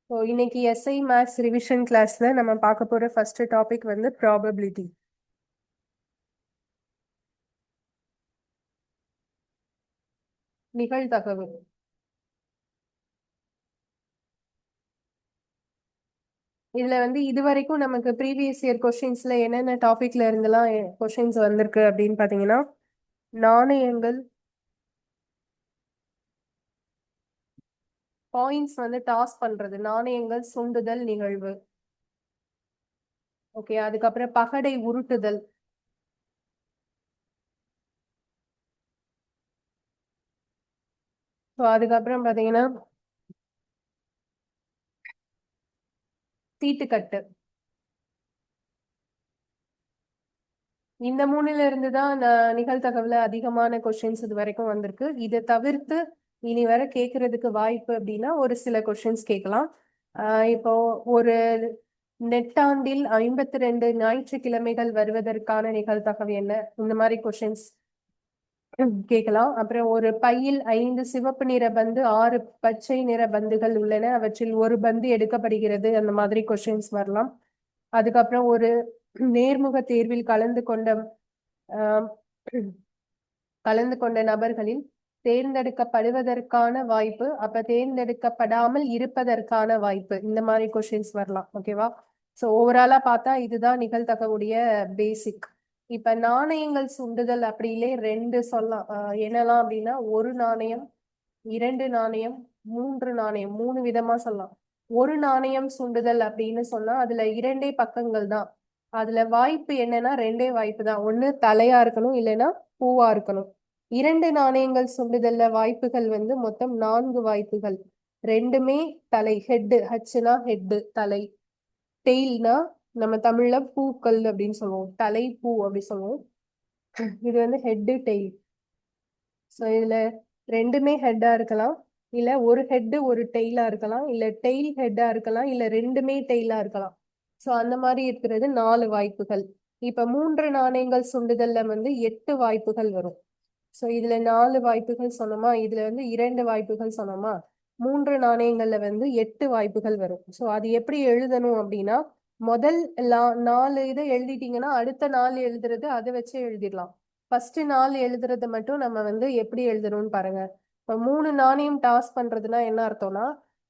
So இன்னைக்கு SI maths revision கிளாஸ்ல நம்ம பார்க்க போற ஃபர்ஸ்ட் டாபிக் வந்து ப்ராபபிலிட்டி. நிகழ்தகவு. இதுல வந்து இது வரைக்கும் நமக்கு ப்ரீவியஸ் இயர் கொஸ்டின்ஸ்ல என்னென்ன டாபிக்ல இருந்தெல்லாம் கொஸ்டின்ஸ் வந்திருக்கு அப்படின்னு பாத்தீங்கன்னா, நாணயங்கள், பாயிண்ட்ஸ் வந்து டாஸ் பண்றது, நாணயங்கள் சுண்டுதல் நிகழ்வு. ஓகே, அதுக்கப்புறம் பகடை உருட்டுதல். ஸோ அதுக்கப்புறம் பாத்தீங்கன்னா தீட்டுக்கட்டு. இந்த மூணுல இருந்து தான் நிகழ்தகவுல அதிகமான கொஸ்டின்ஸ் இது வரைக்கும் வந்திருக்கு. இதை தவிர்த்து இனி வர கேட்கறதுக்கு வாய்ப்பு அப்படின்னா ஒரு சில கொஸ்டின்ஸ் கேட்கலாம். இப்போ ஒரு நெட்டாண்டில் 52 ஞாயிற்றுக்கிழமைகள் வருவதற்கான நிகழ்தகவு என்ன, இந்த மாதிரி கொஸ்டின்ஸ் கேட்கலாம். அப்புறம் ஒரு பையில் 5 சிவப்பு நிற பந்து 6 பச்சை நிற பந்துகள் உள்ளன, அவற்றில் ஒரு பந்து எடுக்கப்படுகிறது, அந்த மாதிரி கொஸ்டின்ஸ் வரலாம். அதுக்கப்புறம் ஒரு நேர்முக தேர்வில் ஆஹ் கலந்து கொண்ட நபர்களில் தேர்ந்தெடுக்கப்படுவதற்கான வாய்ப்பு, அப்ப தேர்ந்தெடுக்கப்படாமல் இருப்பதற்கான வாய்ப்பு, இந்த மாதிரி கொஸ்டின்ஸ் வரலாம். ஓகேவா? ஸோ ஓவராலா பார்த்தா இதுதான் நிகழ்தகவுடைய பேசிக். இப்ப நாணயங்கள் சுண்டுதல் அப்படிலே ரெண்டு சொல்லலாம். என்னலாம் அப்படின்னா, ஒரு நாணயம், 2 நாணயம், 3 நாணயம், 3 விதமா சொல்லலாம். ஒரு நாணயம் சுண்டுதல் அப்படின்னு சொன்னா அதுல 2 பக்கங்கள் தான். அதுல வாய்ப்பு என்னன்னா ரெண்டே வாய்ப்பு தான், ஒண்ணு தலையா இருக்கணும், இல்லைன்னா பூவா இருக்கணும். 2 நாணயங்கள் சுண்டுதல்ல வாய்ப்புகள் வந்து மொத்தம் 4 வாய்ப்புகள். ரெண்டுமே தலை, ஹெட்டு, ஹச்சுனா ஹெட்டு தலை, டெய்ல்னா நம்ம தமிழ்ல பூக்கள் அப்படின்னு சொல்லுவோம், தலை பூ அப்படி சொல்லுவோம். இது வந்து ஹெட்டு டெய்ல். ஸோ இதுல ரெண்டுமே ஹெட்டா இருக்கலாம், இல்ல ஒரு ஹெட்டு ஒரு டெய்லா இருக்கலாம், இல்ல டெய்ல் ஹெட்டா இருக்கலாம், இல்ல ரெண்டுமே டெய்லா இருக்கலாம். ஸோ அந்த மாதிரி இருக்கிறது 4 வாய்ப்புகள். இப்ப 3 நாணயங்கள் சுண்டுதல்ல வந்து 8 வாய்ப்புகள் வரும். ஸோ இதுல 4 வாய்ப்புகள் சொன்னோமா, இதுல வந்து 2 வாய்ப்புகள் சொன்னோமா, 3 நாணயங்கள்ல வந்து 8 வாய்ப்புகள் வரும். ஸோ அது எப்படி எழுதணும் அப்படின்னா, முதல் 4 இதை எழுதிட்டீங்கன்னா அடுத்த 4 எழுதுறது அதை வச்சு எழுதிடலாம். ஃபர்ஸ்ட் 4 எழுதுறது மட்டும் நம்ம வந்து எப்படி எழுதணும்னு பாருங்க. இப்போ 3 நாணயம் டாஸ் பண்றதுன்னா என்ன அர்த்தம்னா,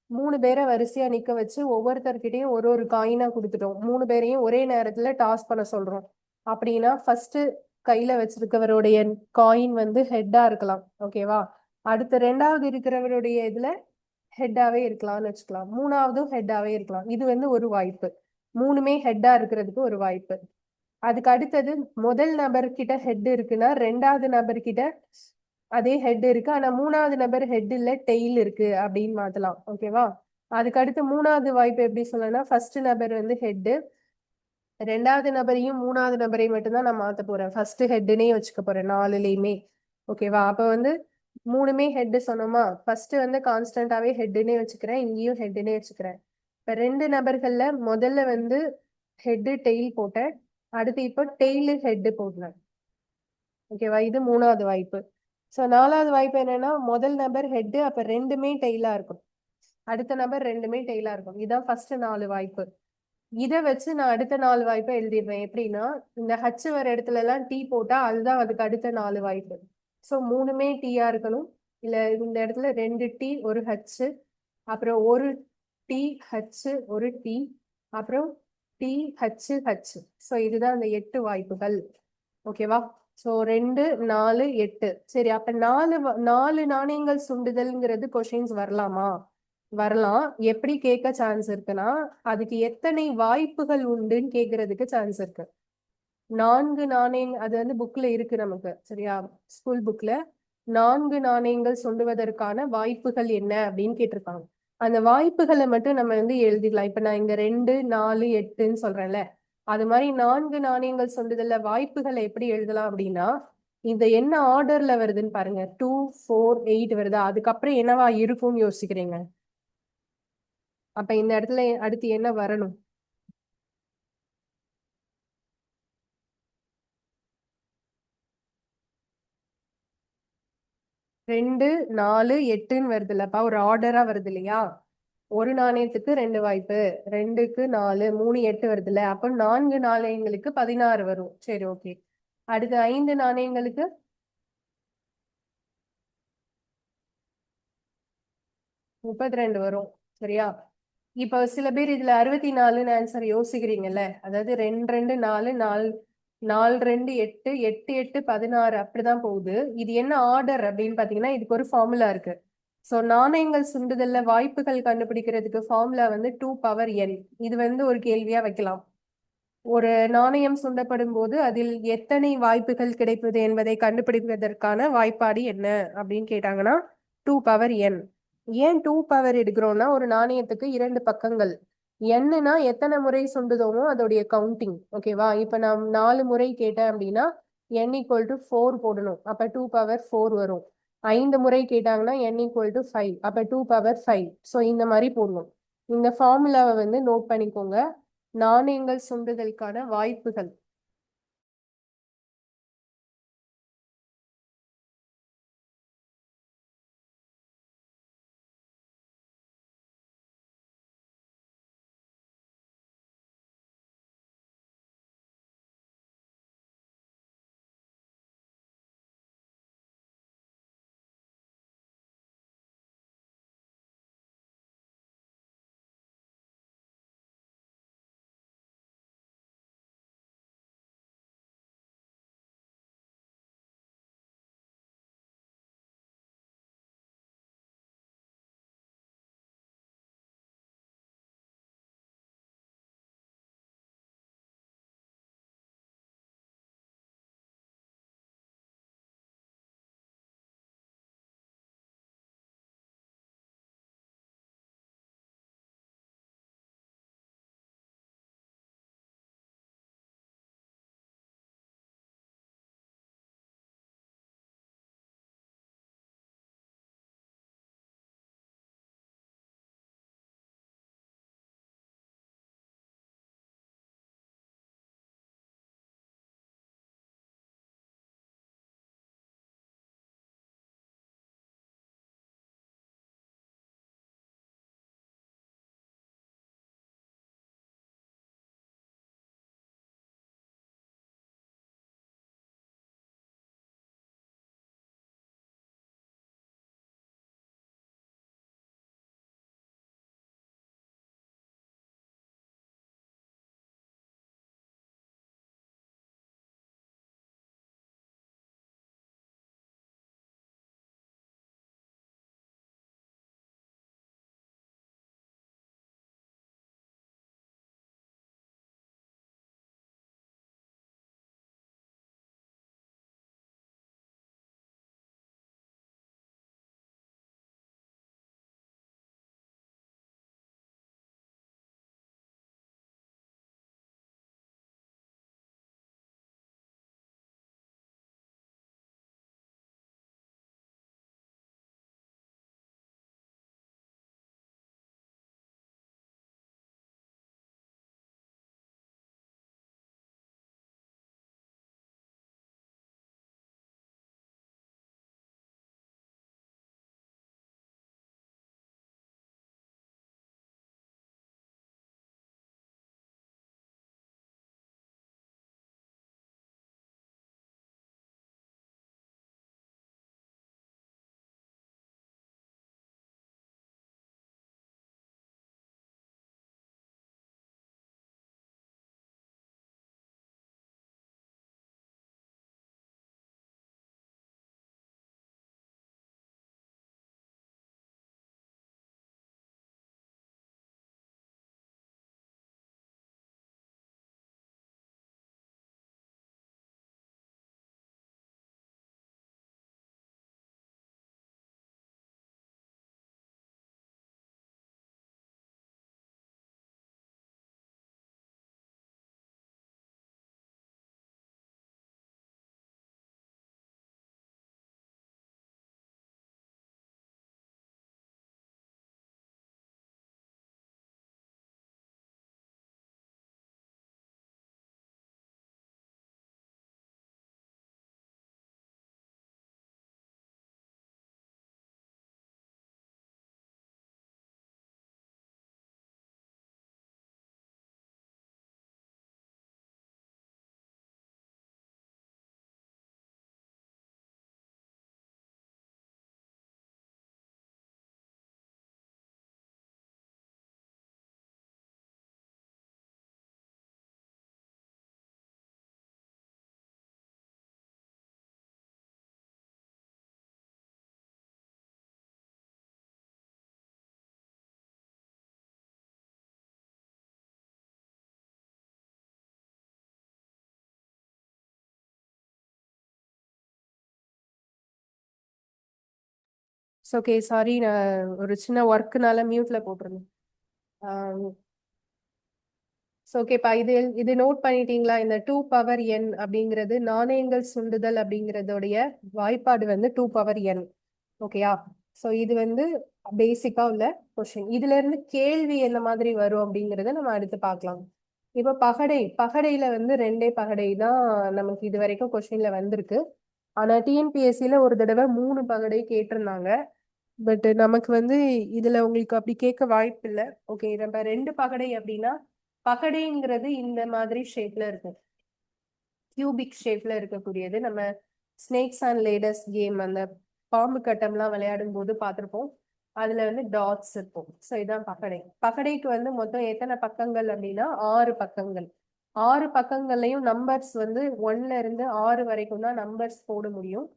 3 பேரை வரிசையா நிக்க வச்சு ஒவ்வொருத்தர்கிட்டயும் ஒரு ஒரு காயினா கொடுத்துட்டோம், 3 பேரையும் ஒரே நேரத்துல டாஸ் பண்ண சொல்றோம். அப்படின்னா ஃபர்ஸ்ட் கையில வச்சிருக்கவருடைய காயின் வந்து ஹெட்டா இருக்கலாம். ஓகேவா? அடுத்த ரெண்டாவது இருக்கிறவருடைய இதுல ஹெட்டாவே இருக்கலாம்னு வச்சுக்கலாம், மூணாவதும் ஹெட்டாவே இருக்கலாம். இது வந்து ஒரு வாய்ப்பு, மூணுமே ஹெட்டா இருக்கிறதுக்கு ஒரு வாய்ப்பு. அதுக்கு அடுத்தது முதல் நபர்கிட்ட ஹெட் இருக்குன்னா ரெண்டாவது நபர்கிட்ட அதே ஹெட் இருக்கு, ஆனா மூணாவது நபர் ஹெட் இல்ல டெய்ல் இருக்கு அப்படின்னு மாத்தலாம். ஓகேவா? அதுக்கு அடுத்து மூணாவது வாய்ப்பு எப்படி சொல்லணும்னா, ஃபர்ஸ்ட் நபர் வந்து ஹெட், ரெண்டாவது நபரையும் மூணாவது நபரையும் மட்டும்தான் நான் மாத்த போறேன், ஃபர்ஸ்ட் ஹெட்னே வச்சுக்க போறேன் 4லையுமே. ஓகேவா? அப்ப வந்து மூணுமே ஹெட் சொன்னோமா, ஃபர்ஸ்ட் வந்து கான்ஸ்டன்டாவே ஹெட்னே வச்சுக்கிறேன், இங்கேயும் ஹெட்னே வச்சுக்கிறேன். இப்ப 2 நபர்கள்ல முதல்ல வந்து ஹெட் டெய்ல் போட்டேன், அடுத்து இப்போ டெய்லு ஹெட் போடலாம். ஓகேவா? இது மூணாவது வாய்ப்பு. ஸோ நாலாவது வாய்ப்பு என்னன்னா, முதல் நபர் ஹெட், அப்ப ரெண்டுமே டெய்லா இருக்கும், அடுத்த நபர் ரெண்டுமே டெய்லா இருக்கும். இதான் ஃபர்ஸ்ட் 4 வாய்ப்பு. இதை வச்சு நான் அடுத்த 4 வாய்ப்பை எழுதிடுவேன். எப்படின்னா, இந்த ஹச் வர இடத்துல எல்லாம் டீ போட்டா அதுதான் அதுக்கு அடுத்த 4 வாய்ப்பு. ஸோ மூணுமே டீயா இருக்கணும், இல்ல இந்த இடத்துல 2 டீ ஒரு ஹச், அப்புறம் ஒரு டீ ஹச் ஒரு டீ, அப்புறம் டீ ஹச் ஹச். ஸோ இதுதான் அந்த 8 வாய்ப்புகள். ஓகேவா? ஸோ 2 4 8. சரி, அப்ப 4 நாணயங்கள் சுண்டுதல்ங்கிறது கொஷின்ஸ் வரலாமா? வரலாம். எப்படி கேட்க சான்ஸ் இருக்குன்னா, அதுக்கு எத்தனை வாய்ப்புகள் உண்டுன்னு கேக்குறதுக்கு சான்ஸ் இருக்கு. 4 நாணயங்கள் அது வந்து புக்ல இருக்கு நமக்கு, சரியா? ஸ்கூல் புக்ல 4 நாணயங்கள் சுண்டுவதற்கான வாய்ப்புகள் என்ன அப்படின்னு கேட்டிருக்காங்க. அந்த வாய்ப்புகளை மட்டும் நம்ம வந்து எழுதிடலாம். இப்ப நான் இங்க 2 4 8ன்னு சொல்றேன்ல, அது மாதிரி 4 நாணயங்கள் சுண்டுதல்ல வாய்ப்புகளை எப்படி எழுதலாம் அப்படின்னா, இந்த என்ன ஆர்டர்ல வருதுன்னு பாருங்க, 2 4 8 வருதா, அதுக்கப்புறம் என்னவா இருக்கும்னு யோசிக்கிறீங்க? அப்ப இந்த இடத்துல அடுத்து என்ன வரணும்? 2 4 8ன்னு வருது இல்லப்பா, ஒரு ஆர்டரா வருது இல்லையா? ஒரு நாணயத்துக்கு 2 வாய்ப்பு, 2க்கு 4, 3 8 வருதுல்ல. அப்ப 4 நாணயங்களுக்கு 16 வரும். சரி, ஓகே. அடுத்து 5 நாணயங்களுக்கு 32 வரும். சரியா? இப்ப சில பேர் இதுல 64ன்னு ஆன்சர் யோசிக்கிறீங்கல்ல. அதாவது 2 2 4 4 4 2 8 8 8 16 அப்படிதான் போகுது. இது என்ன ஆர்டர் அப்படின்னு பாத்தீங்கன்னா இதுக்கு ஒரு ஃபார்முலா இருக்கு. சோ நாணயங்கள் சுண்டுதல்ல வாய்ப்புகள் கண்டுபிடிக்கிறதுக்கு ஃபார்முலா வந்து 2 பவர் n. இது வந்து ஒரு கேள்வியா வைக்கலாம். ஒரு நாணயம் சுண்டப்படும் போது அதில் எத்தனை வாய்ப்புகள் கிடைப்பது என்பதை கண்டுபிடிப்பதற்கான வாய்ப்பாடு என்ன அப்படின்னு கேட்டாங்கன்னா 2 பவர் n. ஏன் 2 பவர் எடுக்கிறோம்னா ஒரு நாணயத்துக்கு 2 பக்கங்கள். என்னன்னா எத்தனை முறை சுண்டுதோமோ அதோடைய கவுண்டிங். ஓகேவா? இப்ப நான் 4 முறை கேட்டேன் அப்படின்னா n ஈக்குவல் டு 4 போடணும். அப்ப 2 பவர் 4 வரும். 5 முறை கேட்டாங்கன்னா n ஈக்குவல் டு 5. அப்ப 2 பவர் 5. ஸோ இந்த மாதிரி போடணும். இந்த ஃபார்முலாவை வந்து நோட் பண்ணிக்கோங்க. நாணயங்கள் சுண்டுதலுக்கான வாய்ப்புகள் ஓகே சாரி, நான் ஒரு சின்ன ஒர்க்குனால மியூட்ல போட்டிருந்தேன். ஓகேப்பா, இது நோட் பண்ணிட்டீங்களா? இந்த 2 பவர் n அப்படிங்கிறது நாணயங்கள் சுண்டுதல் அப்படிங்கறதோடைய வாய்ப்பாடு வந்து 2 பவர் n. ஓகேயா? சோ இது வந்து பேசிக்கா உள்ள கொஸ்டின். இதுல இருந்து கேள்வி என்ன மாதிரி வரும் அப்படிங்கறத நம்ம அடுத்து பார்க்கலாம். இப்ப பகடையில வந்து 2 பகடை தான் நமக்கு இது வரைக்கும் கொஸ்டின்ல வந்திருக்கு. ஆனா டிஎன்பிஎஸ்சில ஒரு தடவை 3 பகடை கேட்டிருந்தாங்க. பட் நமக்கு வந்து இதுல உங்களுக்கு அப்படி கேட்க வாய்ப்பு இல்லை. ஓகே, நம்ம 2 பகடை அப்படின்னா பகடைங்கிறது இந்த மாதிரி ஷேப்ல இருக்கும், கியூபிக் ஷேப்ல இருக்கக்கூடியது. நம்ம ஸ்னேக்ஸ் அண்ட் லேடர்ஸ் கேம், அந்த பாம்பு கட்டம்லாம் விளையாடும் போது பார்த்திருப்போம். அதுல வந்து டாட்ஸ் இருக்கும். ஸோ இதான் பகடை. பகடைக்கு வந்து மொத்தம் எத்தனை பக்கங்கள் அப்படின்னா 6 பக்கங்கள். 6 பக்கங்கள்லயும் நம்பர்ஸ் வந்து 1ல இருந்து 6 வரைக்கும் தான் நம்பர்ஸ் போட முடியும்.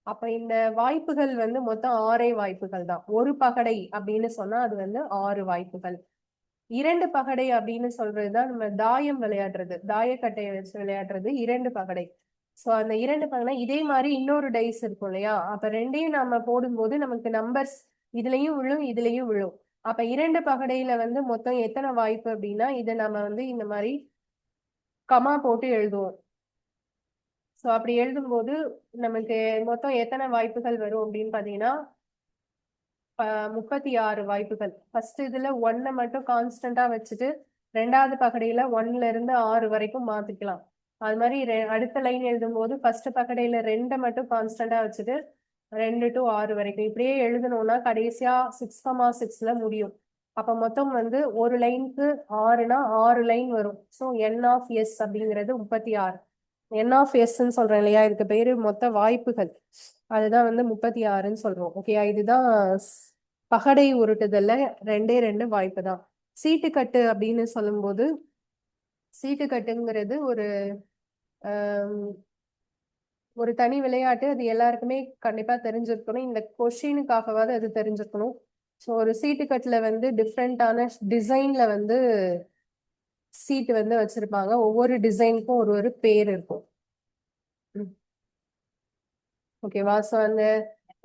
அப்ப இந்த வாய்ப்புகள் வந்து மொத்தம் 6 வாய்ப்புகள் தான். ஒரு பகடை அப்படின்னு சொன்னா அது வந்து 6 வாய்ப்புகள். 2 பகடை அப்படின்னு சொல்றதுதான் நம்ம தாயம் விளையாடுறது, தாயக்கட்டையை வச்சு விளையாடுறது 2 பகடை. சோ அந்த 2 பகடை இதே மாதிரி இன்னொரு டைஸ் இருக்கும் இல்லையா? அப்ப ரெண்டையும் நம்ம போடும்போது நமக்கு நம்பர்ஸ் இதுலயும் விழும் இதுலயும் விழும். அப்ப 2 பகடையில வந்து மொத்தம் எத்தனை வாய்ப்பு அப்படின்னா இதை நம்ம வந்து இந்த மாதிரி கமா போட்டு எழுதுவோம். சோ அப்படி எழுதும்போது நமக்கு மொத்தம் எத்தனை வாய்ப்புகள் வரும் அப்படின்னு பாத்தீங்கன்னா 36 வாய்ப்புகள். ஃபர்ஸ்ட் இதுல 1 மட்டும் கான்ஸ்டன்டா வச்சுட்டு 2வது பகடையில 1ல இருந்து 6 வரைக்கும் மாத்திக்கலாம். அது மாதிரி அடுத்த லைன் எழுதும் போது ஃபர்ஸ்ட் பகடையில 2 மட்டும் கான்ஸ்டன்டா வச்சுட்டு 2 to 6 வரைக்கும் இப்படியே எழுதணும்னா கடைசியா 6,6ல முடியும். அப்ப மொத்தம் வந்து ஒரு லைனுக்கு 6னா 6 லைன் வரும். ஸோ என் ஆஃப் எஸ் அப்படிங்கிறது 36. என் ஆஃப் எஸ்ன்னு சொல்றேன் இல்லையா? இதுக்கு பேரு மொத்த வாய்ப்புகள். அதுதான் வந்து 36ன்னு சொல்றோம். ஓகேயா? இதுதான் பகடை உருட்டுதல்ல 2 வாய்ப்பு தான். சீட்டுக்கட்டு அப்படின்னு சொல்லும்போது சீட்டுக்கட்டுங்கிறது ஒரு தனி விளையாட்டு. அது எல்லாருக்குமே கண்டிப்பா தெரிஞ்சிருக்கணும். இந்த கொஸ்டினுக்காகவாது அது தெரிஞ்சிருக்கணும். ஸோ ஒரு சீட்டுக்கட்டுல வந்து டிஃப்ரெண்டான டிசைன்ல வந்து சீட்டு வந்து வச்சிருப்பாங்க. ஒவ்வொரு டிசைனுக்கும் ஒரு பேர் இருக்கும். ஓகேவா? ஸோ அந்த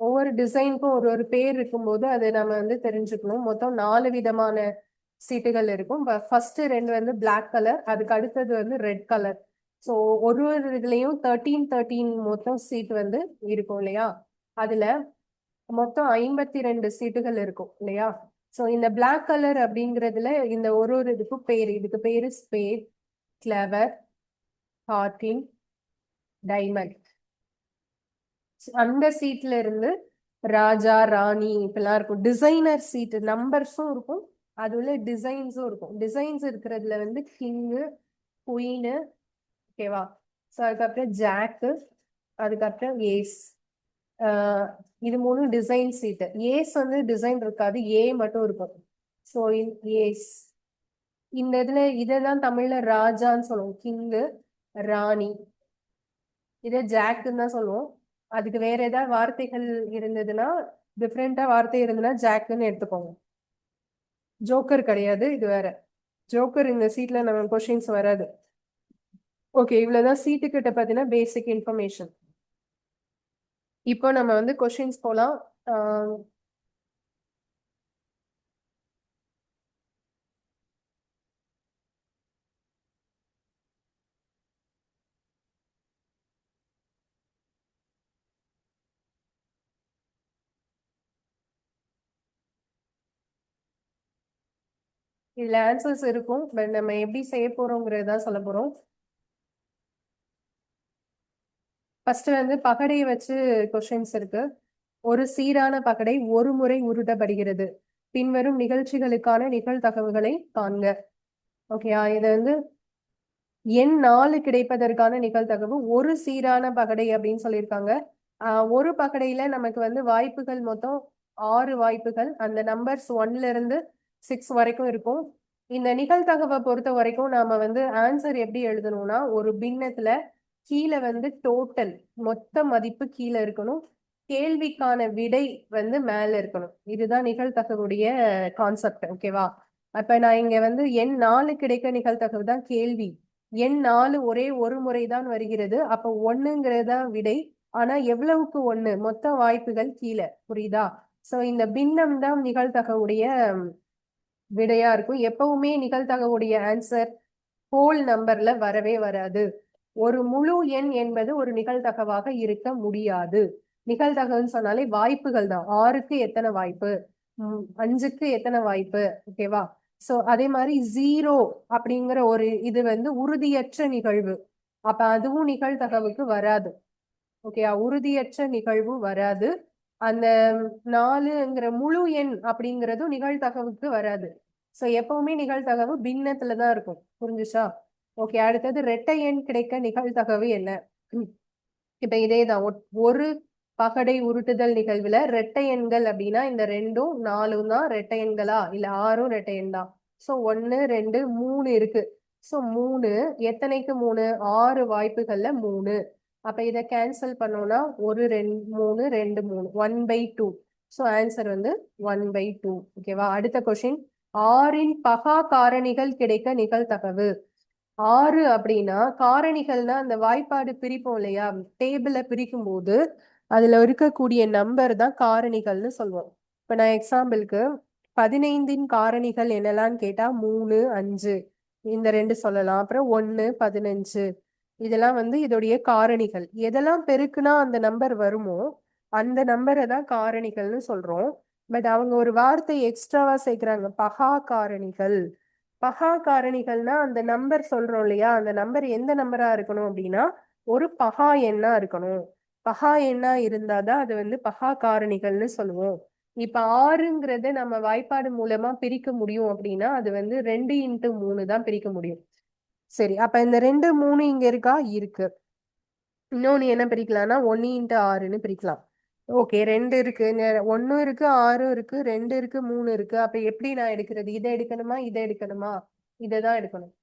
ஒவ்வொரு டிசைனுக்கும் ஒரு பேர் இருக்கும்போது அதை நம்ம வந்து தெரிஞ்சுக்கணும். மொத்தம் 4 விதமான சீட்டுகள் இருக்கும். ஃபர்ஸ்ட் 2 வந்து பிளாக் கலர், அதுக்கு அடுத்தது வந்து ரெட் கலர். ஸோ ஒரு இதுலயும் 13 மொத்தம் சீட் வந்து இருக்கும் இல்லையா? அதுல மொத்தம் 52 சீட்டுகள் இருக்கும் இல்லையா? ஸோ இந்த பிளாக் கலர் அப்படிங்கிறதுல இந்த ஒரு இதுக்கும் பேர். இதுக்கு பேரு ஸ்பேட், கிளவர், ஹார்டின், டைமண்ட். அந்த சீட்ல இருந்து ராஜா, ராணி இப்பெல்லாம் இருக்கும். டிசைனர் சீட் நம்பர்ஸும் இருக்கும், அதுல டிசைன்ஸும் இருக்கும். டிசைன்ஸ் இருக்கிறதுல வந்து கிங்கு, குயினு, ஓகேவா? ஸோ அதுக்கப்புறம் ஜாக்கு, அதுக்கப்புறம் ஏஸ். இது 3 டிசைன் சீட்டு. ஏஸ் வந்து டிசைன் இருக்காது, ஏ மட்டும் இருக்கும். ஸோ ஏஸ் இந்த இதுல இதான் தமிழ்ல ராஜான்னு சொல்லுவோம். கிங்கு, ராணி, இதை ஜாக்குன்னு தான் சொல்லுவோம். அதுக்கு வேற ஏதாவது வார்த்தைகள் இருந்ததுன்னா, டிஃப்ரெண்டா வார்த்தை இருந்ததுன்னா ஜாக்குன்னு எடுத்துக்கோங்க. ஜோக்கர் கிடையாது, இது வேற. ஜோக்கர் இந்த சீட்ல நம்ம கொஸ்டின்ஸ் வராது. ஓகே, இவ்வளவுதான் சீட்டு கிட்ட பாத்தீங்கன்னா பேசிக் இன்ஃபர்மேஷன். இப்போ நம்ம வந்து கொஸ்டின்ஸ் போலாம். இதுல ஆன்சர்ஸ் இருக்கும், பட் நம்ம எப்படி செய்ய போறோங்கிறதா சொல்ல போறோம். ஃபர்ஸ்ட் வந்து பகடையை வச்சு கொஸ்டின்ஸ் இருக்கு. ஒரு சீரான பகடை ஒரு முறை உருட்டப்படுகிறது. பின்வரும் நிகழ்ச்சிகளுக்கான நிகழ்தகவுகளை காண்க. ஓகேயா? இது வந்து எண் 4 கிடைப்பதற்கான நிகழ்தகவு ஒரு சீரான பகடை அப்படின்னு சொல்லியிருக்காங்க. ஒரு பகடையில நமக்கு வந்து வாய்ப்புகள் மொத்தம் 6 வாய்ப்புகள். அந்த நம்பர்ஸ் 1ல இருந்து 6 வரைக்கும் இருக்கும். இந்த நிகழ்தகவை பொறுத்த வரைக்கும் நாம வந்து ஆன்சர் எப்படி எழுதணும்னா, ஒரு பின்னத்துல கீழே வந்து டோட்டல் மொத்த மதிப்பு கீழே இருக்கணும், கேள்விக்கான விடை வந்து மேல இருக்கணும். இதுதான் நிகழ்தகவுடைய கான்செப்ட். ஓகேவா? அப்ப நான் இங்க வந்து எண் 4 கிடைக்க நிகழ்தகவு தான் கேள்வி. எண் 4 ஒரே ஒரு முறைதான் வருகிறது. அப்ப 1ங்கிறதா விடை. ஆனா எவ்வளவுக்கு 1? மொத்த வாய்ப்புகள் கீழே. புரியுதா? சோ இந்த பின்னம் தான் நிகழ்தகவுடைய விடையா இருக்கும். எப்பவுமே நிகழ்தகவுடைய ஆன்சர் ஹோல் நம்பர்ல வரவே வராது. ஒரு முழு எண் என்பது ஒரு நிகழ்தகவாக இருக்க முடியாது. நிகழ்தகவுன்னு சொன்னாலே வாய்ப்புகள் தான். 6க்கு எத்தனை வாய்ப்பு, 5க்கு எத்தனை வாய்ப்பு, ஓகேவா? சோ அதே மாதிரி 0 அப்படிங்கிற ஒரு இது வந்து உறுதியற்ற நிகழ்வு. அப்ப அதுவும் நிகழ்தகவுக்கு வராது. ஓகேயா? உறுதியற்ற நிகழ்வு வராது. அந்த 4ங்கிற முழு எண் அப்படிங்கிறதும் நிகழ்தகவுக்கு வராது. சோ எப்பவுமே நிகழ்தகவு பின்னத்துலதான் இருக்கும். புரிஞ்சுச்சா? ஓகே, அடுத்தது இரட்டை எண் கிடைக்க நிகழ்தகவு என்ன? இப்ப இதேதான். ஒரு பகடை உருட்டுதல் நிகழ்வுல இரட்டை எண்கள் அப்படின்னா இந்த 2ம் 4ம் தான் இரட்டை எண்களா, இல்ல 6ம் இரட்டை எண் தான். சோ 1 2 3 இருக்கு. சோ 3 எத்தனைக்கு 3? 6 வாய்ப்புகள்ல 3. அப்ப இதை கேன்சல் பண்ணோம்னா 1 2 3 2 3 1/2. சோ ஆன்சர் வந்து 1/2. ஓகேவா? அடுத்த கொஸ்டின், 6ன் பகா காரணிகள் கிடைக்க நிகழ்தகவு. 6 அப்படின்னா காரணிகள்னா அந்த வாய்ப்பாடு பிரிப்போம் இல்லையா, டேபிள பிரிக்கும் போது அதுல இருக்கக்கூடிய நம்பர் தான் காரணிகள்னு சொல்லுவோம். இப்ப நான் எக்ஸாம்பிளுக்கு 15ன் காரணிகள் என்னெல்லாம் கேட்டா 3 5 இந்த 2 சொல்லலாம். அப்புறம் 1 15 இதெல்லாம் வந்து இதோடைய காரணிகள். எதெல்லாம் பெருக்குனா அந்த நம்பர் வருமோ அந்த நம்பரை தான் காரணிகள்னு சொல்றோம். பட் அவங்க ஒரு வார்த்தை எக்ஸ்ட்ராவா சேர்க்கிறாங்க, பகா காரணிகள். பகா காரணிகள்னா அந்த நம்பர் சொல்றோம் இல்லையா, அந்த நம்பர் எந்த நம்பரா இருக்கணும் அப்படின்னா ஒரு பகா எண்ணா இருக்கணும். பகா எண்ணா இருந்தாதான் அது வந்து பகா காரணிகள்னு சொல்லுவோம். இப்ப 6ங்கிறத நம்ம வாய்ப்பாடு மூலமா பிரிக்க முடியும் அப்படின்னா அது வந்து 2x3 தான் பிரிக்க முடியும். சரி, அப்ப இந்த 2 3 இங்க இருக்கா? இருக்கு. இன்னொன்னு என்ன பிரிக்கலாம்னா 1x6ன்னு பிரிக்கலாம். ஓகே, 2 இருக்கு, 1 இருக்கு, 6 இருக்கு, 2 இருக்கு, 3 இருக்கு. அப்ப எப்படி நான் எடுக்கிறது? இதை எடுக்கணுமா இதை எடுக்கணுமா? இதைதான் எடுக்கணும்.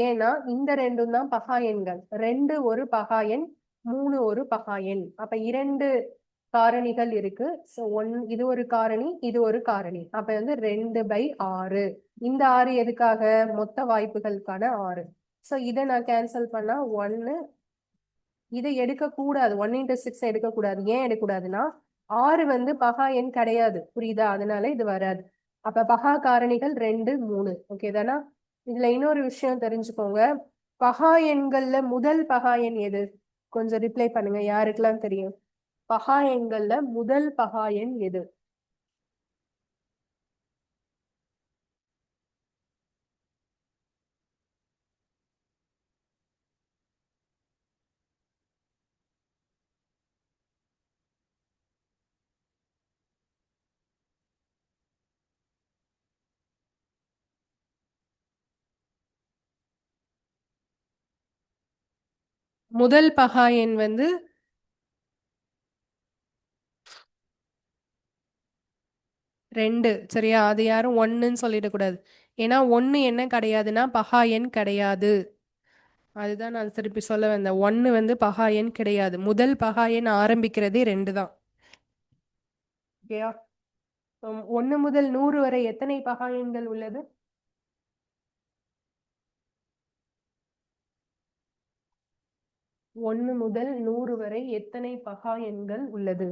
ஏன்னா இந்த 2ம் தான் பகா எண்கள். 2 ஒரு பகா எண், 3 ஒரு பகா எண். அப்ப 2 காரணிகள் இருக்கு. சோ இது ஒரு காரணி, இது ஒரு காரணி. அப்ப வந்து 2/6. இந்த 6 எதுக்காக? மொத்த வாய்ப்புகளுக்கான 6. சோ இதை நான் கேன்சல் பண்ணா 1. இதை எடுக்க கூடாது, 1x6 எடுக்க கூடாது. ஏன் எடுக்கக்கூடாதுன்னா 6 வந்து பகா எண் கிடையாது, புரியுதா? அதனால இது வராது. அப்ப பகா காரணிகள் 2 3. ஓகே தானா? இதுல இன்னொரு விஷயம் தெரிஞ்சுக்கோங்க. பகா எண்கள்ல முதல் பகா எண் எது? கொஞ்சம் ரிப்ளை பண்ணுங்க, யாருக்கெல்லாம் தெரியும்? பகா எண்கள்ல முதல் பகா எண் எது? முதல் பகா எண் வந்து 2. சரியா? அது யாரும் 1ன்னு சொல்லிடக்கூடாது. ஏன்னா 1 என்ன கிடையாதுன்னா பகா எண் கிடையாது. அதுதான் நான் திருப்பி சொல்ல வந்தேன். 1 வந்து பகா எண் கிடையாது. முதல் பகா எண் ஆரம்பிக்கிறதே 2 தான். ஓகேயா? 1 முதல் 100 வரை எத்தனை பகா எண்கள் உள்ளது? 1 முதல் 100 வரை எத்தனை பகா எண்கள் உள்ளது?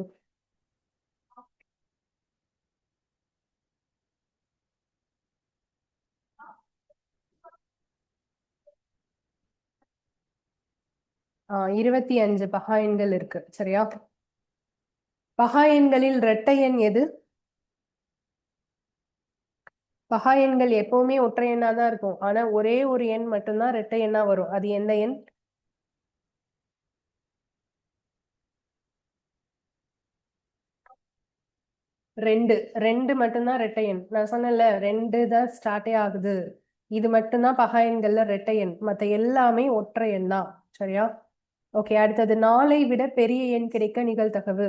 ஆ, 25 பகா எண்கள் இருக்கு. சரியா? பகா எண்களில் இரட்டை எண் எது? பகா எண்கள் எப்பவுமே ஒற்றை எண்ணா தான் இருக்கும். ஆனா ஒரே ஒரு எண் மட்டும்தான் இரட்டை எண்ணா வரும். அது எந்த எண்? 2 மட்டும்தான் இரட்டை எண். நான் சொன்னேன்ல 2 தான் ஸ்டார்டே ஆகுது. இது மட்டும்தான் பகா எண்கள்ல இரட்டை எண். மத்த எல்லாமே ஒற்றை எண் தான். சரியா? ஓகே, அடுத்தது 4ஐ விட பெரிய எண் கிடைக்க நிகழ்தகவு.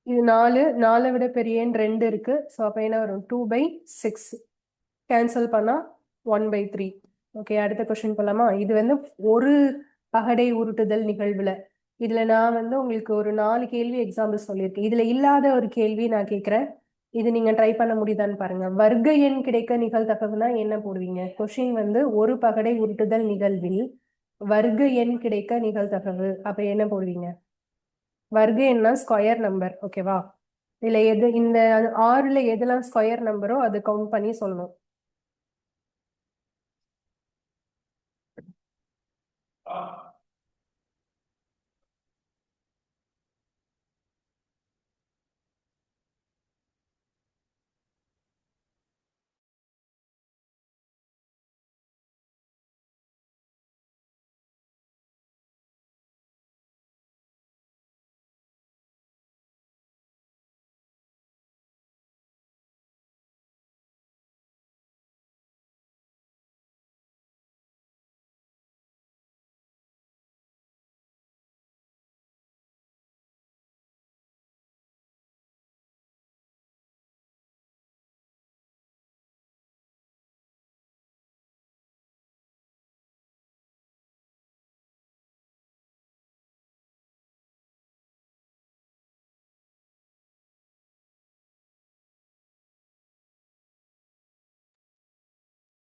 இது 4, 4 விட பெரிய எண் 2 இருக்கு. ஸோ அப்ப என்ன வரும்? 2/6. கேன்சல் பண்ணா 1/3. ஓகே, அடுத்த கொஸ்டின் போலாமா? இது வந்து ஒரு பகடை உருட்டுதல் நிகழ்வுல. இதுல நான் வந்து உங்களுக்கு ஒரு 4 கேள்வி எக்ஸாம்பிள் சொல்லியிருக்கேன். இதுல இல்லாத ஒரு கேள்வி நான் கேட்கிறேன். இது நீங்க ட்ரை பண்ண முடியுதான்னு பாருங்க. வர்க்க எண் கிடைக்க நிகழ்தகவுனா என்ன போடுவீங்க? கொஸ்டின் வந்து ஒரு பகடை உருட்டுதல் நிகழ்வில் வர்க்க எண் கிடைக்க நிகழ்தகவு. அப்ப என்ன போடுவீங்க? வர்க்க எண்ணா ஸ்கொயர் நம்பர். ஓகேவா? இல்ல எது இந்த 6ல எதெல்லாம் ஸ்கொயர் நம்பரோ அது கவுண்ட் பண்ணி சொல்லணும்.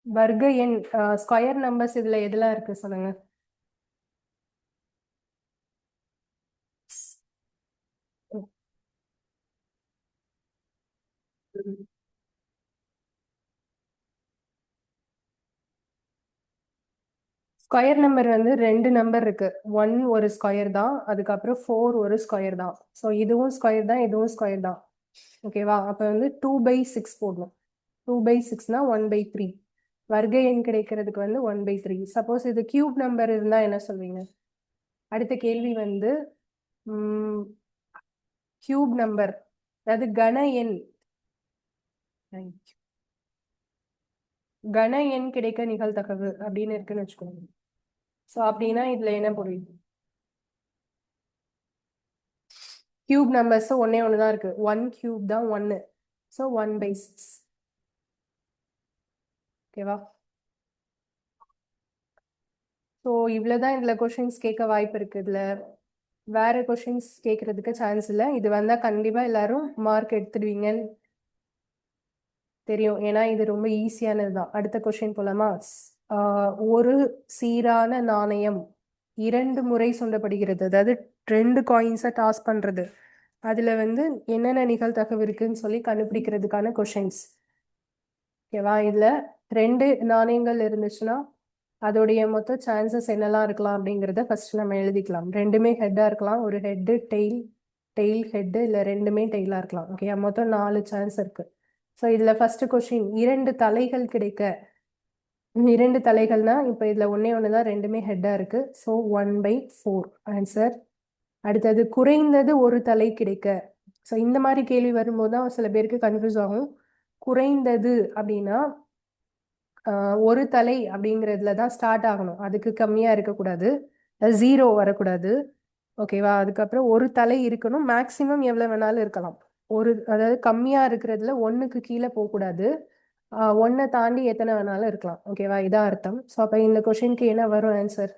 வர்க்க எண் ஸ்கொயர் நம்பர்ஸ் இதுல எதெல்லாம் இருக்கு சொல்லுங்க. ஸ்கொயர் நம்பர் வந்து 2 நம்பர் இருக்கு. 1 ஒரு ஸ்கொயர் தான், அதுக்கப்புறம் 4 ஒரு ஸ்கொயர் தான். ஸோ இதுவும் ஸ்கொயர் தான், இதுவும் ஸ்கொயர் தான். ஓகேவா? அப்போ வந்து 2/6 போடணும். 2/6னா 1/3. வர்க்க எண் கிடைக்கிறதுக்கு வந்து 1/3. சப்போஸ் இது கியூப் நம்பர் இருந்தா என்ன சொல்வீங்க? அடுத்த கேள்வி வந்து கியூப் நம்பர், அதாவது கன எண் கிடைக்க நிகழ்தகவு அப்படின்னு இருக்குன்னு வச்சுக்கோங்க. ஸோ அப்படின்னா இதுல என்ன புரியுது? கியூப் நம்பர்ஸ் ஒன்னே ஒன்று தான் இருக்கு. 1 கியூப் தான் 1. ஸோ 1/6. ஓகேவா? ஸோ இவ்வளோதான் இதுல கொஷின்ஸ் கேட்க வாய்ப்பு இருக்கு. இதுல வேற கொஷின்ஸ் கேட்கறதுக்கு சான்ஸ் இல்லை. இது வந்தா கண்டிப்பா எல்லாரும் மார்க் எடுத்துடுவீங்கன்னு தெரியும். ஏன்னா இது ரொம்ப ஈஸியானது தான். அடுத்த கொஷின் போலாமா? ஒரு சீரான நாணயம் 2 முறை சுண்டப்படுகிறது. அதாவது 2 காயின்ஸை டாஸ் பண்றது. அதுல வந்து என்னென்ன நிகழ்தகவு இருக்குன்னு சொல்லி கண்டுபிடிக்கிறதுக்கான கொஷின்ஸ். ஓகேவா? இதுல 2 நாணயங்கள் இருந்துச்சுன்னா அதோடைய மொத்த சான்சஸ் என்னெல்லாம் இருக்கலாம் அப்படிங்கிறத ஃபர்ஸ்ட் நம்ம எழுதிக்கலாம். ரெண்டுமே ஹெட்டா இருக்கலாம், ஒரு ஹெட்டு டெய்ல், டெய்ல் ஹெட்டு, இல்லை ரெண்டுமே டெய்லா இருக்கலாம். ஓகே, மொத்தம் 4 சான்ஸ் இருக்கு. ஸோ இதுல ஃபர்ஸ்ட் கொஸ்டின் 2 தலைகள் கிடைக்க. 2 தலைகள்னா இப்போ இதுல ஒன்னே ஒண்ணுதான், ரெண்டுமே ஹெட்டா இருக்கு. So 1/4 answer. அடுத்தது குறைந்தது ஒரு தலை கிடைக்க. ஸோ இந்த மாதிரி கேள்வி வரும்போது தான் சில பேருக்கு கன்ஃபியூஸ் ஆகும். குறைந்தது அப்படின்னா ஒரு தலை அப்படிங்கிறதுல தான் ஸ்டார்ட் ஆகணும், அதுக்கு கம்மியா இருக்கக்கூடாது, 0 வரக்கூடாது. ஓகேவா? அதுக்கப்புறம் ஒரு தலை இருக்கணும், மேக்சிமம் எவ்வளவு வேணாலும் இருக்கலாம். அதாவது கம்மியா இருக்கிறதுல 1க்கு கீழே போகக்கூடாது, 1 தாண்டி எத்தனை வேணாலும் இருக்கலாம். ஓகேவா? இதான் அர்த்தம். ஸோ அப்போ இந்த கொஷினுக்கு என்ன வரும் ஆன்சர்?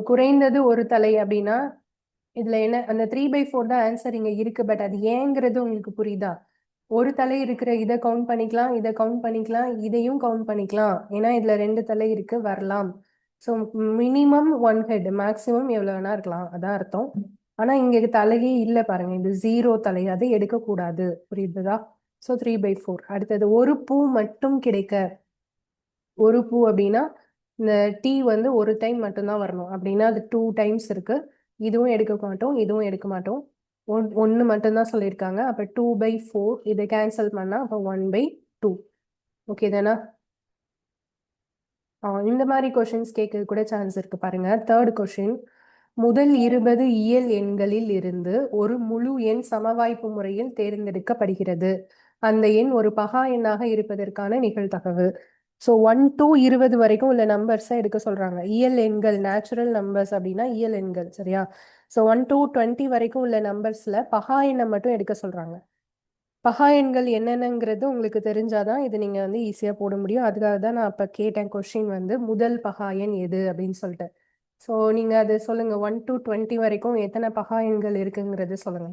குறைந்தது ஒரு தலை அப்படின்னா இதுல என்ன, அந்த 3/4 தான் ஆன்சர் இங்க இருக்கு. பட் அது ஏங்கிறது உங்களுக்கு புரியுதா? ஒரு தலை இருக்கிற இதை கவுண்ட் பண்ணிக்கலாம், இதை கவுண்ட் பண்ணிக்கலாம், இதையும் கவுண்ட் பண்ணிக்கலாம். ஏன்னா இதுல 2 தலை இருக்கு, வரலாம். ஸோ மினிமம் 1 ஹெட், மேக்சிமம் எவ்வளவு வேணா இருக்கலாம், அதான் அர்த்தம். ஆனா இங்க தலையே இல்லை பாருங்க, இது 0 தலை, அதை எடுக்கக்கூடாது. புரியுதுதா? ஸோ 3/4. அடுத்தது ஒரு பூ மட்டும் கிடைக்க. ஒரு பூ அப்படின்னா இந்த டீ வந்து ஒரு டைம் மட்டும்தான் வரணும், அப்படின்னா அது 2 டைம்ஸ் இருக்கு. இதுவும் எடுக்க மாட்டோம், இதுவும் எடுக்க மாட்டோம். ஒன்று மட்டும்தான் சொல்லியிருக்காங்க. அப்போ 2/4 இதை கேன்சல் பண்ணா அப்போ 1/2. ஓகே தானே? இந்த மாதிரி கொஷின்ஸ் கேட்க கூட சான்ஸ் இருக்கு பாருங்க. தேர்ட் கொஷின், முதல் 20 இயல் எண்களில் இருந்து ஒரு முழு எண் சமவாய்ப்பு முறையில் தேர்ந்தெடுக்கப்படுகிறது. அந்த எண் ஒரு பகா எண்ணாக இருப்பதற்கான நிகழ்தகவு. ஸோ 1 to 20 வரைக்கும் உள்ள நம்பர்ஸை எடுக்க சொல்றாங்க. இயல் எண்கள், நேச்சுரல் நம்பர்ஸ் அப்படின்னா இயல் எண்கள், சரியா? ஸோ 1 to 20 வரைக்கும் உள்ள நம்பர்ஸ்ல பகா எண்ணை மட்டும் எடுக்க சொல்றாங்க. பகா எண்கள் என்னென்னங்கிறது உங்களுக்கு தெரிஞ்சாதான் இது நீங்க வந்து ஈஸியா போட முடியும். அதுக்காக தான் நான் அப்ப கேட்டேன் கொஸ்டின் வந்து முதல் பகா எண் எது அப்படின்னு சொல்லிட்டு. ஸோ நீங்க அது சொல்லுங்க 1 to 20 வரைக்கும் எத்தனை பகா எண்கள் இருக்குங்கிறது சொல்லுங்க.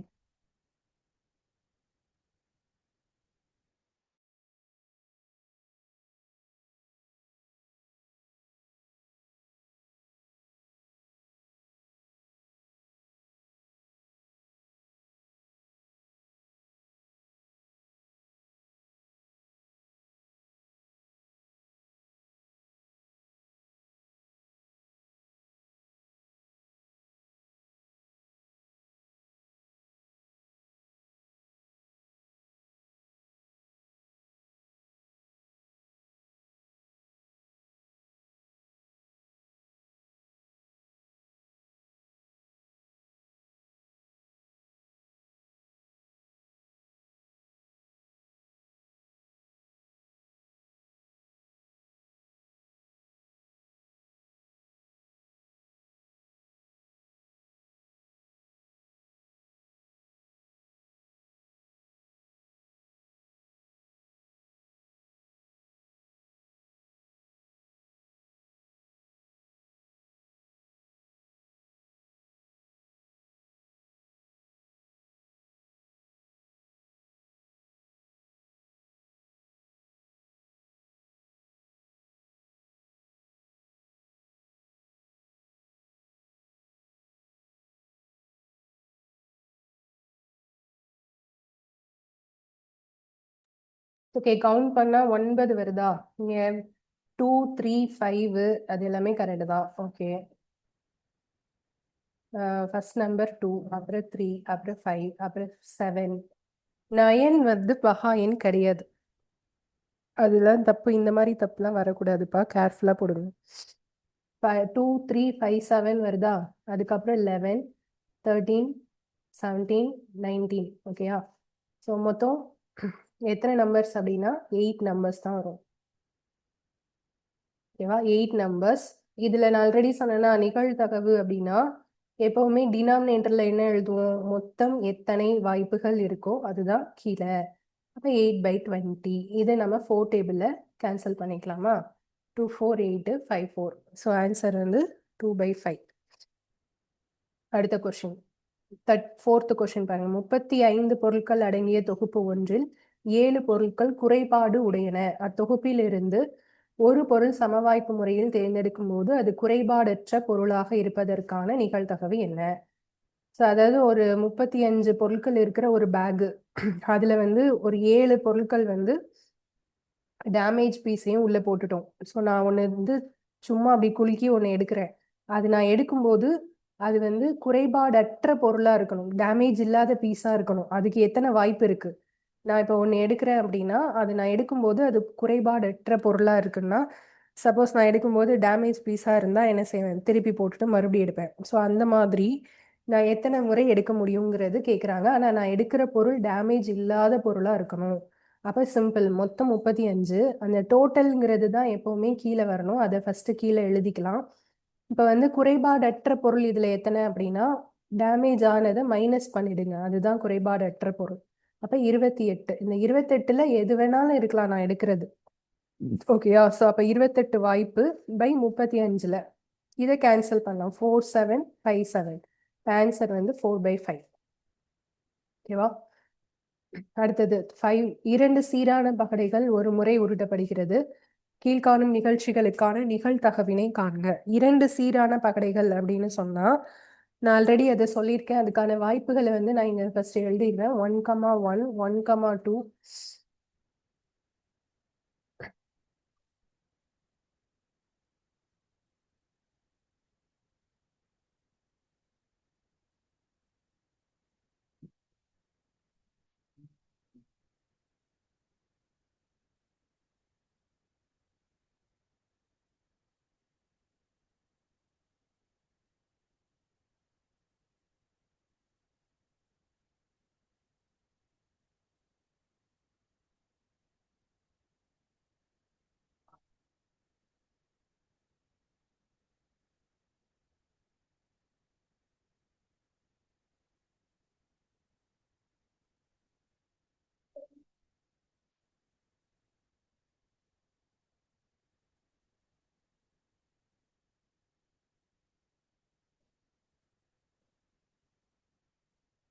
ஓகே, கவுண்ட் பண்ணா 9 வருதா? இங்க 2 3 5 அது எல்லாமே கரெக்ட் தான். ஓகே, ஃபர்ஸ்ட் நம்பர் 2, அப்புறம் 3, அப்புறம் 5, அப்புறம் 7. 9 வந்து பகா எண் கிடையாது. அதெல்லாம் தப்பு. இந்த மாதிரி தப்புலாம் வரக்கூடாதுப்பா. கேர்ஃபுல்லா போடுங்க. 2 3 5 7 வருதா? அதுக்கப்புறம் 11 13 17 19. ஓகேயா? ஸோ மொத்தம் எத்தனை நம்பர்ஸ் அப்படின்னா 8 நம்பர்ஸ் தான் வரும். ஓகேவா? 8 நம்பர்ஸ். இதுல நான் ஆல்ரெடி சொன்னேன்னா நிகழ்தகவு அப்படின்னா எப்பவுமே டினாமினேட்டர்ல என்ன எழுதுவோம்? மொத்தம் எத்தனை வாய்ப்புகள் இருக்கோ அதுதான் கீழே. அப்போ 8/20. இதை நம்ம 4 டேபிளில் கேன்சல் பண்ணிக்கலாமா? 2 4 8 5 4. ஸோ ஆன்சர் வந்து 2/5. அடுத்த கொஸ்டின், ஃபோர்த் கொஸ்டின் பாருங்க. 35 பொருட்கள் அடங்கிய தொகுப்பு ஒன்றில் 7 பொருட்கள் குறைபாடு உடையன. அத்தொகுப்பில் இருந்து ஒரு பொருள் சமவாய்ப்பு முறையில் தேர்ந்தெடுக்கும் போது அது குறைபாடற்ற பொருளாக இருப்பதற்கான நிகழ்தகவு என்ன? ஸோ அதாவது ஒரு 35 பொருட்கள் இருக்கிற ஒரு பேகு, அதுல வந்து ஒரு 7 பொருட்கள் வந்து டேமேஜ் பீஸையும் உள்ள போட்டுட்டோம். ஸோ நான் ஒன்று வந்து சும்மா அப்படி குலுக்கி ஒன்று எடுக்கிறேன். அது நான் எடுக்கும்போது அது வந்து குறைபாடற்ற பொருளா இருக்கணும், டேமேஜ் இல்லாத பீஸா இருக்கணும். அதுக்கு எத்தனை வாய்ப்பு இருக்கு? நான் இப்போ ஒன்று எடுக்கிறேன் அப்படின்னா அது நான் எடுக்கும்போது அது குறைபாடற்ற பொருளா இருக்குன்னா, சப்போஸ் நான் எடுக்கும்போது டேமேஜ் பீஸா இருந்தா என்ன செய்வேன்? திருப்பி போட்டுட்டு மறுபடியும் எடுப்பேன். ஸோ அந்த மாதிரி நான் எத்தனை முறை எடுக்க முடியுங்கிறது கேட்குறாங்க. ஆனால் நான் எடுக்கிற பொருள் டேமேஜ் இல்லாத பொருளா இருக்கணும். அப்போ சிம்பிள், மொத்தம் 35. அந்த டோட்டல்ங்கிறது தான் எப்பவுமே கீழே வரணும். அதை ஃபர்ஸ்ட் கீழே எழுதிக்கலாம். இப்போ வந்து குறைபாடற்ற பொருள் இதுல எத்தனை அப்படின்னா டேமேஜ் ஆனதை மைனஸ் பண்ணிடுங்க, அதுதான் குறைபாடற்ற பொருள். அப்ப 28. இந்த 28ல எது வேணாலும் இருக்கலாம் நான் எடுக்கிறது. ஓகேயா? ஸோ அப்ப 28 வாய்ப்பு பை 35ல இதை கேன்சல் பண்ணலாம். 4 7 5 7. ஆன்சர் வந்து 4/5. ஓகேவா? அடுத்தது 5. 2 சீரான பகடைகள் ஒரு முறை உருட்டப்படுகிறது. கீழ்காணும் நிகழ்ச்சிகளுக்கான நிகழ்தகவினை காண்க. 2 சீரான பகடைகள் அப்படின்னு சொன்னா நான் ஆல்ரெடி அதை சொல்லியிருக்கேன். அதுக்கான வாய்ப்புகளை வந்து நான் இங்க ஃபர்ஸ்ட் எழுதிடுறேன். 1,1 1,2.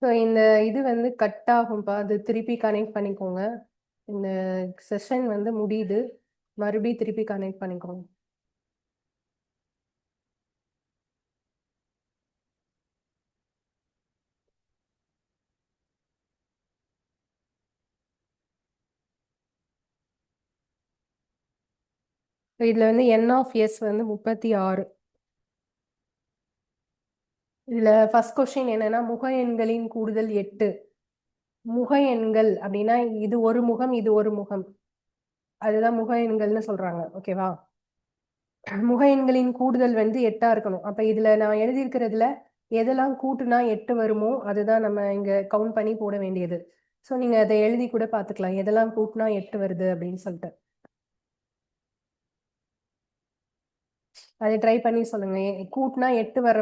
ஸோ இந்த இது வந்து கட் ஆகும்ப்பா. அது திருப்பி கனெக்ட் பண்ணிக்கோங்க. இந்த செஷன் வந்து முடியுது. மறுபடியும் திருப்பி கனெக்ட் பண்ணிக்கோங்க. இதுல வந்து என் ஆஃப் எஸ் வந்து 36. இதுல ஃபர்ஸ்ட் கொஸ்டின் என்னன்னா முக எண்களின் கூடுதல் 8. முக எண்கள் அப்படின்னா இது ஒரு முகம், இது ஒரு முகம். அதுதான் முக எண்கள்னு சொல்றாங்க. ஓகேவா? முக எண்களின் கூடுதல் வந்து 8ஆ இருக்கணும். அப்ப இதுல நான் எழுதியிருக்கிறதுல எதெல்லாம் கூட்டுனா 8 வருமோ அதுதான் நம்ம இங்க கவுண்ட் பண்ணி போட வேண்டியது. ஸோ நீங்க அதை எழுதி கூட பார்த்துக்கலாம். எதெல்லாம் கூட்டினா 8 வருது அப்படின்னு சொல்லிட்டு. அதை ட்ரை பண்ணி சொல்லுங்க. கூட்டினா 8 வர